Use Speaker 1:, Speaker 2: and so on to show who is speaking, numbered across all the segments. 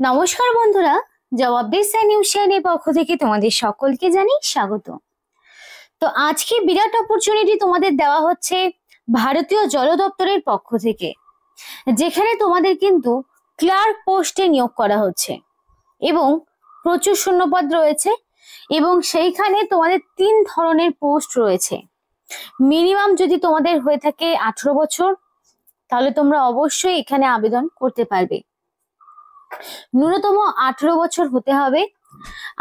Speaker 1: নমস্কার বন্ধুরা, জবাব দিস নিউজ চ্যানেলের পক্ষ থেকে তোমাদের সকলকে জানাই স্বাগত। তো আজকে বিরাট অপরচুনিটি তোমাদের দেওয়া হচ্ছে ভারতীয় জল দপ্তরের পক্ষ থেকে, যেখানে তোমাদের কিন্তু ক্লার্ক পোস্টে নিয়োগ করা হচ্ছে এবং প্রচুর শূন্যপদ রয়েছে এবং সেইখানে তোমাদের 3 ধরনের পোস্ট রয়েছে। মিনিমাম যদি তোমাদের হয়ে থাকে 18 বছর, তাহলে তোমরা অবশ্যই এখানে আবেদন করতে পারবে। ন্যূনতম 18 বছর হতে হবে,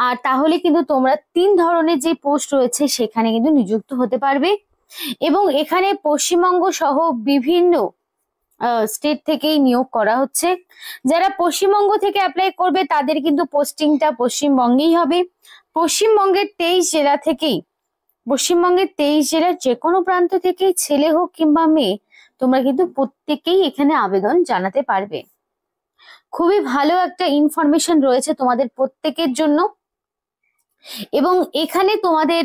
Speaker 1: আর তাহলে কিন্তু তোমরা 3 ধরনের যে পোস্ট রয়েছে সেখানে কিন্তু নিযুক্ত হতে পারবে। এবং এখানে পশ্চিমবঙ্গ সহ বিভিন্ন স্টেট থেকেই নিয়োগ করা হচ্ছে। যারা পশ্চিমবঙ্গ থেকে অ্যাপ্লাই করবে তাদের কিন্তু পোস্টিংটা পশ্চিমবঙ্গেই হবে। পশ্চিমবঙ্গের 23 জেলা থেকেই, পশ্চিমবঙ্গের 23 জেলার যে কোনো প্রান্ত থেকে ছেলে হোক কিংবা মেয়ে, তোমরা কিন্তু প্রত্যেকেই এখানে আবেদন জানাতে পারবে। খুবই ভালো একটা ইনফরমেশন রয়েছে তোমাদের প্রত্যেকের জন্য। এবং এখানে তোমাদের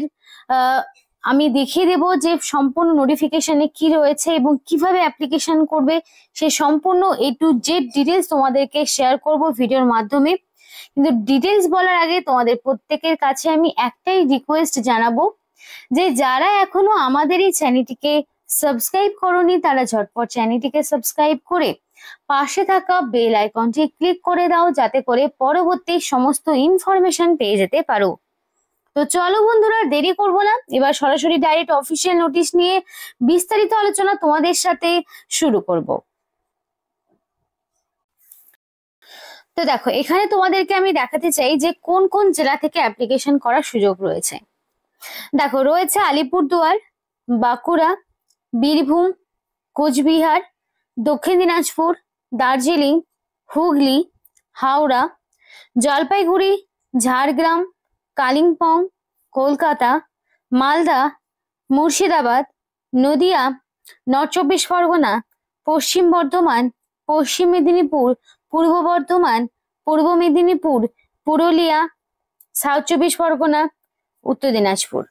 Speaker 1: আমি দেখিয়ে দেব যে সম্পূর্ণ নোটিফিকেশনে কি রয়েছে এবং কিভাবে অ্যাপ্লিকেশন করবে, সে সম্পূর্ণ A to Z ডিটেলস তোমাদেরকে শেয়ার করব ভিডিওর মাধ্যমে। কিন্তু ডিটেলস বলার আগে তোমাদের প্রত্যেকের কাছে আমি একটাই রিকোয়েস্ট জানাবো, যে যারা এখনো আমাদের এই চ্যানেলটিকে সাবস্ক্রাইব করোনি তারা ঝটপট চ্যানেলটিকে সাবস্ক্রাইব করে পাশে থাকা বেল আইকনটি ক্লিক করে দাও, যাতে করে পরবর্তী সমস্ত ইনফরমেশন পেয়ে যেতে পারো। তো চলো বন্ধুরা, দেরি করবো না, এবার সরাসরি ডাইরেক্ট অফিসিয়াল নোটিশ নিয়ে বিস্তারিত আলোচনা তোমাদের সাথে শুরু করব। তো দেখো, এখানে তোমাদেরকে আমি দেখাতে চাই যে কোন কোন জেলা থেকে অ্যাপ্লিকেশন করার সুযোগ রয়েছে। দেখো, রয়েছে আলিপুরদুয়ার, বাঁকুড়া, বীরভূম, কোচবিহার, দক্ষিণ দিনাজপুর, দার্জিলিং, হুগলি, হাওড়া, জলপাইগুড়ি, ঝাড়গ্রাম, কালিম্পং, কলকাতা, মালদা, মুর্শিদাবাদ, নদিয়া, নর্থ 24 পরগনা, পশ্চিম বর্ধমান, পশ্চিম মেদিনীপুর, পূর্ব বর্ধমান, পূর্ব মেদিনীপুর, পুরুলিয়া, সাউথ 24 পরগনা, উত্তর দিনাজপুর।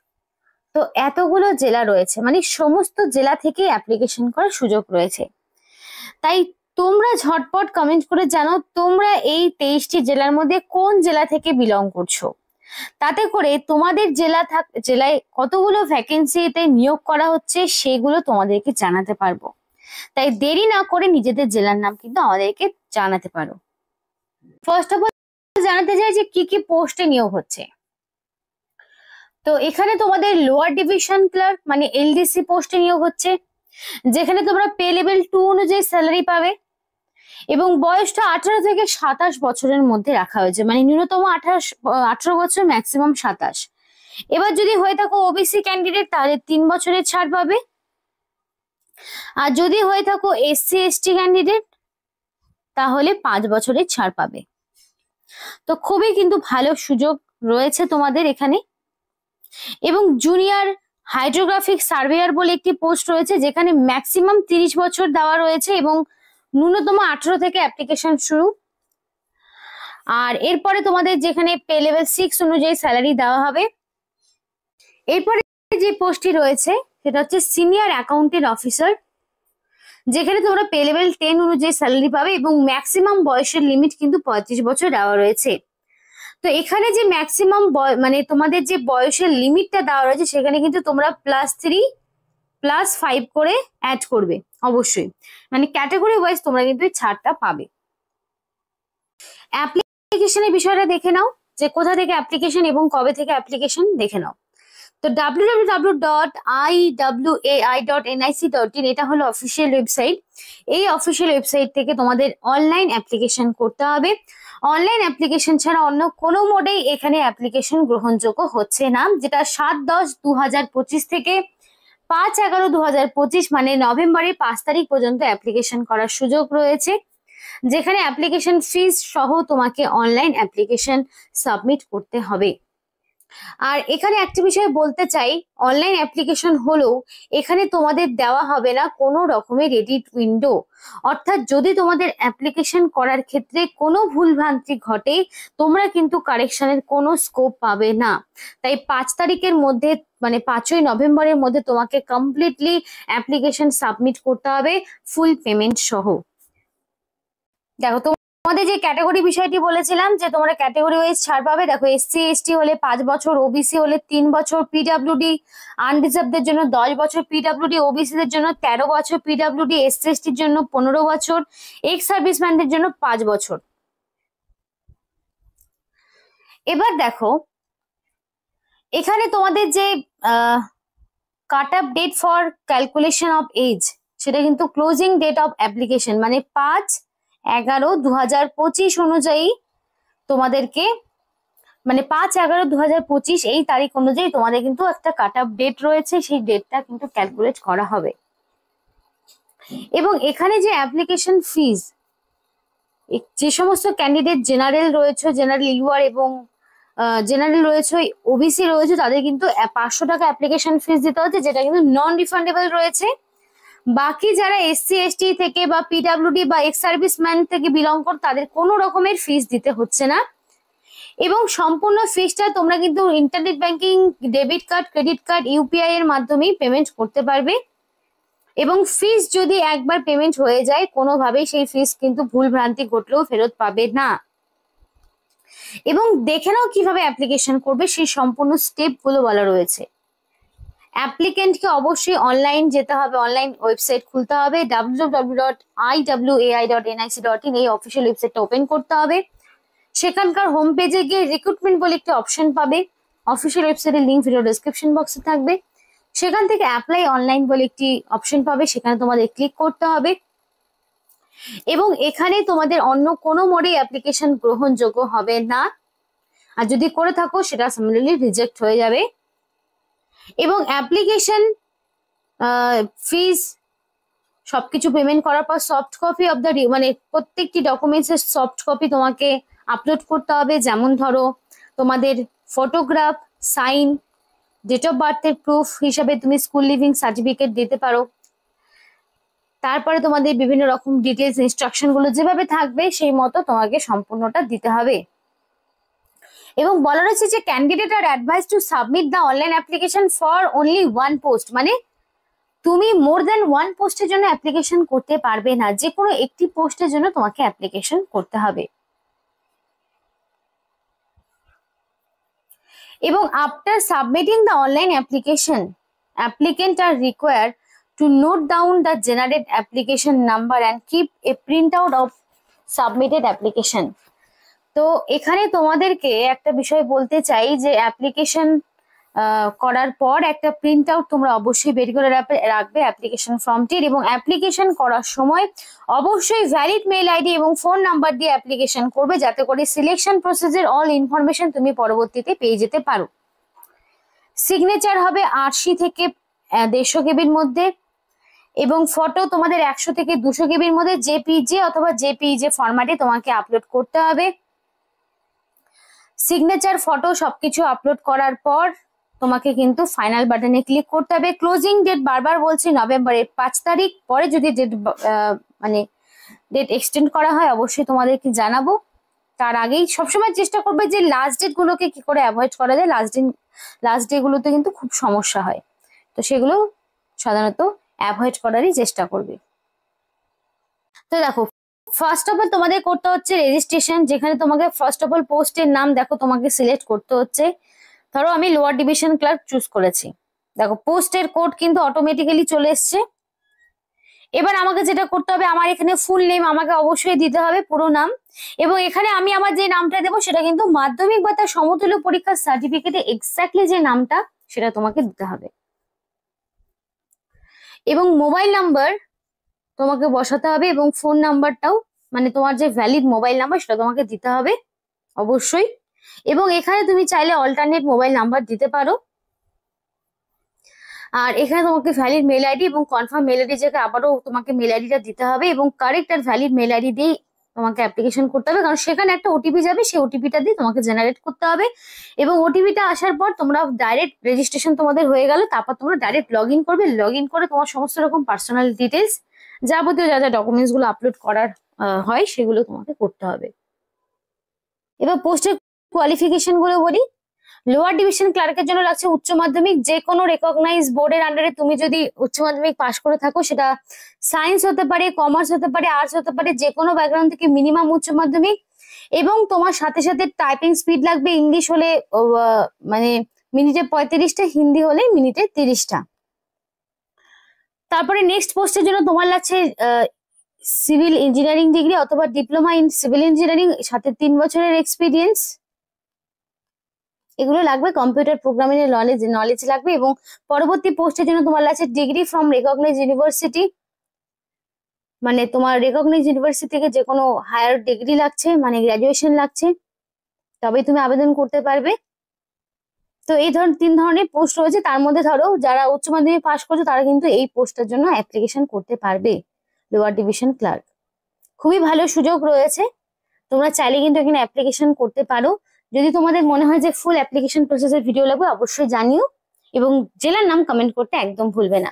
Speaker 1: তো এতগুলো জেলা রয়েছে, মানে সমস্ত জেলা থেকে অ্যাপ্লিকেশন করার সুযোগ রয়েছে। তাই তোমরা ঝটপট কমেন্ট করে জানাও তোমরা এই 23টি জেলার মধ্যে কোন জেলা থেকে বিলং করছো। তাতে করে তোমাদের জেলায় কতগুলো ভ্যাকেন্সিতে নিয়োগ করা হচ্ছে সেগুলো তোমাদেরকে জানাতে পারবো। তাই দেরি না করে নিজেদের জেলার নাম কিন্তু আমাদেরকে জানাতে পারো। ফার্স্ট অফ অল জানাতে চাই যে কি কি পোস্টে নিয়োগ হচ্ছে। তো এখানে তোমাদের লোয়ার ডিভিশন ক্লার্ক মানে LDC পোস্টে নিয়োগ হচ্ছে, যেখানে তোমরা পে লেভেল 2 অনুযায়ী স্যালারি পাবে এবং বয়সটা 18 থেকে 27 বছরের মধ্যে রাখা হয়েছে, মানে ন্যূনতম 18 বছর, ম্যাক্সিমাম 27। এবার যদি হয়ে থাকো ওবিসি ক্যান্ডিডেট তাহলে 3 বছরের ছাড় পাবে, আর যদি হয়ে থাকো SC ST ক্যান্ডিডেট তাহলে 5 বছরের ছাড় পাবে। তো খুবই কিন্তু ভালো সুযোগ রয়েছে তোমাদের এখানে। এবং জুনিয়র হাইড্রোগ্রাফিক সার্ভেয়ার বলে একটি পোস্ট রয়েছে, যেখানে ম্যাক্সিমাম 30 বছর দেওয়া রয়েছে এবং ন্যূনতম 18 থেকে অ্যাপ্লিকেশন শুরু। আর এরপরে তোমাদের যেখানে পে লেভেল 6 অনুযায়ী স্যালারি দেওয়া হবে। এরপরে যে পোস্টটি রয়েছে সেটা হচ্ছে সিনিয়র অ্যাকাউন্টেন্ট অফিসার, যেখানে তোমরা পে লেভেল 10 অনুযায়ী স্যালারি পাবে এবং ম্যাক্সিমাম বয়সের লিমিট কিন্তু 35 বছর দেওয়া রয়েছে। তো এখানে যে ম্যাক্সিমাম মানে তোমাদের যে বয়সের লিমিটটা দেওয়া রয়েছে সেখানে কিন্তু তোমরা +3 +5 করে অ্যাড করবে অবশ্যই, মানে ক্যাটাগরি ওয়াইজ তোমরা কিন্তু এই ছাড়টা পাবে। অ্যাপ্লিকেশনের বিষয়টা দেখে নাও, যে কোথা থেকে অ্যাপ্লিকেশন এবং কবে থেকে অ্যাপ্লিকেশন দেখে নাও। তো www.iwai.nic.in এটা হলো অফিসিয়াল ওয়েবসাইট। এই অফিসিয়াল ওয়েবসাইট থেকে তোমাদের অনলাইন অ্যাপ্লিকেশন করতে হবে। অনলাইন অ্যাপ্লিকেশন ছাড়া অন্য কোনো মোডেই এখানে অ্যাপ্লিকেশন গ্রহণযোগ্য হচ্ছে না, যেটা 7/10/2025 থেকে 5/11/2025 মানে নভেম্বরের 5 তারিখ পর্যন্ত অ্যাপ্লিকেশন করার সুযোগ রয়েছে, যেখানে অ্যাপ্লিকেশন ফিস সহ তোমাকে অনলাইন অ্যাপ্লিকেশন সাবমিট করতে হবে। আর এখানে একটা বিষয় বলতে চাই, অনলাইন অ্যাপ্লিকেশন হলেও এখানে তোমাদের দেওয়া হবে না কোনো রকমের এডিট উইন্ডো, অর্থাৎ যদি তোমাদের অ্যাপ্লিকেশন করার ক্ষেত্রে কোনো ভুলভ্রান্তি ঘটে তোমরা কিন্তু কারেকশনের কোনো স্কোপ পাবে না। তাই 5 তারিখের মধ্যে মানে 5ই নভেম্বরের মধ্যে তোমাকে কমপ্লিটলি অ্যাপ্লিকেশন সাবমিট করতে হবে ফুল পেমেন্ট সহ। দেখো তোমাদের যে ক্যাটাগরি বিষয়টি বলেছিলাম যে তোমরা ক্যাটাগরি ওয়াইজ ছাড় পাবে, দেখো এসসি এসটি হলে 5 বছর, ওবিসি হলে 3 বছর, পিডাব্লিউডি আনরিজার্ভদের জন্য 10 বছর, পিডাব্লিউডি ওবিসি দের জন্য 13 বছর, পিডাব্লিউডি এসসি এসটির জন্য 15 বছর, এক্স সার্ভিসম্যানদের জন্য 5 বছর। এবার দেখো এখানে তোমাদের যে cut off date for calculation of age, সেটা কিন্তু ক্লোজিং ডেট অফ অ্যাপ্লিকেশন মানে 5/11/2025 অনুযায়ী তোমাদেরকে, মানে 5/11/2025 এই তারিখ অনুযায়ী তোমাদের কিন্তু একটা কাট অফ ডেট রয়েছে, সেই ডেটটা কিন্তু ক্যালকুলেট করা হবে। এবং এখানে যে অ্যাপ্লিকেশন ফিজ, যে সমস্ত ক্যান্ডিডেট জেনারেল রয়েছে, জেনারেল ইউআর এবং জেনারেল রয়েছে, ওবিসি রয়েছে, তাদের কিন্তু 500 টাকা অ্যাপ্লিকেশন ফিস দিতে হচ্ছে, যেটা কিন্তু নন রিফান্ডেবল রয়েছে। বাকি যারা এসসি এসটি থেকে বা পিডাব্লিউডি বা এক্স সার্ভিসম্যান থেকে বিলং করে তাদের কোনো রকমের ফিস দিতে হচ্ছে না। এবং সম্পূর্ণ ফিসটা তোমরা কিন্তু internet banking, debit card, credit card, UPI এর মাধ্যমেই পেমেন্ট করতে পারবে। এবং ফিস যদি একবার পেমেন্ট হয়ে যায় কোনোভাবেই সেই ফিস কিন্তু ভুল ভ্রান্তি ঘটলেও ফেরত পাবে না। এবং দেখে নাও কিভাবে অ্যাপ্লিকেশন করবে, সেই সম্পূর্ণ স্টেপ গুলো বলা রয়েছে। অ্যাপ্লিকেন্টকে অবশ্যই অনলাইন যেতে হবে, অনলাইন ওয়েবসাইট খুলতে হবে, www.iwai.nic.in এই অফিসিয়াল ওয়েবসাইটটা ওপেন করতে হবে। সেখানকার হোম পেজে গিয়ে রিক্রুটমেন্ট বলে একটি অপশন পাবে, অফিসিয়াল ওয়েবসাইটের লিঙ্ক ভিডিও ডেসক্রিপশন বক্সে থাকবে। সেখান থেকে অ্যাপ্লাই অনলাইন বলে একটি অপশন পাবে, সেখানে তোমাদের ক্লিক করতে হবে। এবং এখানে তোমাদের অন্য কোনো মোডে অ্যাপ্লিকেশন গ্রহণযোগ্য হবে না, আর যদি করে থাকো সেটা সামনেলি রিজেক্ট হয়ে যাবে। এবং অ্যাপ্লিকেশন ফিজ সবকিছু পেমেন্ট করার পর সফট কপি অফ দ্য, মানে প্রত্যেকটি ডকুমেন্টস এর সফট কপি তোমাকে আপলোড করতে হবে। যেমন ধরো তোমাদের ফটোগ্রাফ, সাইন, ডেট অফ বার্থের প্রুফ হিসাবে তুমি স্কুল লিভিং সার্টিফিকেট দিতে পারো। তারপরে তোমাদের বিভিন্ন রকম ডিটেলস ইনস্ট্রাকশন গুলো যেভাবে থাকবে সেই মতো তোমাকে সম্পূর্ণটা দিতে হবে। এবং বলা রয়েছে যে candidate are advised to submit the online application for only one post, মানে তুমি মোর দেন ওয়ান পোস্টের জন্য অ্যাপ্লিকেশন করতে পারবে না, যে কোনো একটি পোস্টের জন্য তোমাকে অ্যাপ্লিকেশন করতে হবে। এবং after submitting the online application, applicant are require to note down the generated application number and keep a printout of submitted application। তো এখানে তোমাদেরকে একটা বিষয় বলতে চাই যে অ্যাপ্লিকেশন করার পর একটা প্রিন্ট আউট তোমরা অবশ্যই বের করে রাখবে অ্যাপ্লিকেশন ফর্মটির। এবং অ্যাপ্লিকেশন করার সময় অবশ্যই ভ্যালিড মেল আইডি এবং ফোন নাম্বার দিয়ে অ্যাপ্লিকেশন করবে, যাতে করে সিলেকশন প্রসেসের অল ইনফরমেশন তুমি পরবর্তীতে পেয়ে যেতে পারো। সিগনেচার হবে 80 থেকে 150 কেবির মধ্যে, এবং ফটো তোমাদের 100 থেকে 200 কেবির মধ্যে জেপিজে অথবা জেপিইজে ফরম্যাটে তোমাকে আপলোড করতে হবে। সিগনেচার, ফটো সবকিছু আপলোড করার পর তোমাকে কিন্তু ফাইনাল বাটনে ক্লিক করতে হবে। ক্লোজিং ডেট বারবার বলছি নভেম্বরের 5 তারিখ, পরে যদি ডেট এক্সটেন্ড করা হয় অবশ্যই তোমাদেরকে জানাবো। তার আগেই সবসময় চেষ্টা করবে যে লাস্ট ডেট গুলোকে কি করে অ্যাভয়েড করা যায়। লাস্ট ডে গুলোতে কিন্তু খুব সমস্যা হয়, তো সেগুলো সাধারণত অ্যাভয়েড করারই চেষ্টা করবে। তো দেখো ফার্স্ট অফ অল তোমাদের করতে হচ্ছে রেজিস্ট্রেশন, যেখানে তোমাকে ফার্স্ট অফ অল পোস্টের নাম দেখো তোমাকে সিলেক্ট করতে হচ্ছে। ধরো আমি লোয়ার ডিভিশন ক্লার্ক চুজ করেছি, দেখো পোস্টের কোড কিন্তু অটোমেটিক্যালি চলে এসছে। এবার আমাকে যেটা করতে হবে, আমার এখানে ফুল নেম আমাকে অবশ্যই দিতে হবে, পুরো নাম। এবং এখানে আমি আমার যে নামটা দেবো সেটা কিন্তু মাধ্যমিক বা তার সমতুল্য পরীক্ষার সার্টিফিকেটে এক্স্যাক্টলি যে নামটা সেটা তোমাকে দিতে হবে। এবং মোবাইল নাম্বার তোমাকে বসাতে হবে, এবং ফোন নাম্বারটাও, মানে তোমার যে ভ্যালিড মোবাইল নাম্বার সেটা তোমাকে দিতে হবে অবশ্যই। এবং এখানে তুমি চাইলে অল্টারনেট মোবাইল নাম্বার দিতে পারো। আর এখানে তোমাকে ভ্যালিড মেল আইডি এবং কনফার্ম মেল আইডি জায়গায় আবারও তোমাকে মেল আইডিটা দিতে হবে, এবং কারেক্ট আর ভ্যালিড মেল আইডি দিয়ে তোমাকে অ্যাপ্লিকেশন করতে হবে, কারণ সেখানে একটা ওটিপি যাবে, সেই ওটিপিটা দিয়ে তোমাকে জেনারেট করতে হবে। এবং ওটিপিটা আসার পর তোমরা ডাইরেক্ট রেজিস্ট্রেশন তোমাদের হয়ে গেল, তারপর তোমরা ডাইরেক্ট লগ ইন করবে। লগ ইন করে তোমার সমস্ত রকম পার্সোনাল ডিটেলস, যাবতীয় যা যা ডকুমেন্টস গুলো আপলোড করার হয় সেগুলো তোমাকে করতে হবে। এবার পোস্টের কোয়ালিফিকেশন গুলো বলি। লোয়ার ডিভিশন ক্লার্কের জন্য লাগছে উচ্চ মাধ্যমিক, যে কোনো রেকগনাইজ বোর্ডের আন্ডারে তুমি যদি উচ্চ মাধ্যমিক পাশ করে থাকো, সেটা সায়েন্স হতে পারে, কমার্স হতে পারে, আর্টস হতে পারে, যে কোনো ব্যাকগ্রাউন্ড থেকে মিনিমাম উচ্চ মাধ্যমিক, এবং তোমার সাথে সাথে টাইপিং স্পিড লাগবে ইংলিশ হলে মানে মিনিটে 35টা, হিন্দি হলে মিনিটে 30টা। তারপরে নেক্সট পোস্টের জন্য তোমার লাগছে সিভিল ইঞ্জিনিয়ারিং ডিগ্রি অথবা ডিপ্লোমা ইন সিভিল ইঞ্জিনিয়ারিং, সাথে 3 বছরের এক্সপিরিয়েন্স, এগুলো লাগবে। কম্পিউটার প্রোগ্রামিং এর নলেজ লাগবে। এবং পরবর্তী পোস্টের জন্য তোমার লাগছে ডিগ্রি ফ্রম রেকগনাইজ ইউনিভার্সিটি, মানে তোমার রেকগনাইজ ইউনিভার্সিটি থেকে যে কোনো হায়ার ডিগ্রি লাগছে, মানে গ্রাজুয়েশন লাগছে, তবেই তুমি আবেদন করতে পারবে। তো এই 3 ধরনের পোস্ট রয়েছে। তার মধ্যে ধরো যারা উচ্চ মাধ্যমিক পাস করছে তারা কিন্তু এই পোস্টের জন্য অ্যাপ্লিকেশন করতে পারবে, লোয়ার ডিভিশন ক্লার্ক। খুবই ভালো সুযোগ রয়েছে, তোমরা চাইলে কিন্তু এখানে অ্যাপ্লিকেশন করতে পারো। যদি তোমাদের মনে হয় যে ফুল অ্যাপ্লিকেশন প্রসেসের ভিডিও লাগবে, অবশ্যই জানিও, এবং জেলার নাম কমেন্ট করতে একদম ভুলবে না।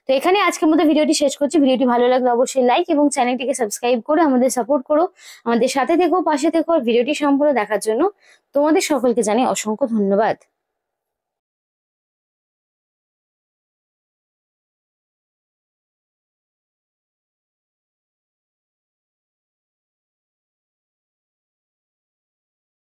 Speaker 1: তো এখানে আজকের মধ্যে ভিডিওটি শেষ করছি। ভিডিওটি ভালো লাগলে অবশ্যই লাইক এবং চ্যানেলটিকে সাবস্ক্রাইব করে আমাদের সাপোর্ট করো, আমাদের সাথে থেকো, পাশে থেকো। ভিডিওটি সম্পূর্ণ দেখার জন্য তোমাদের সকলকে জানাই অসংখ্য ধন্যবাদ।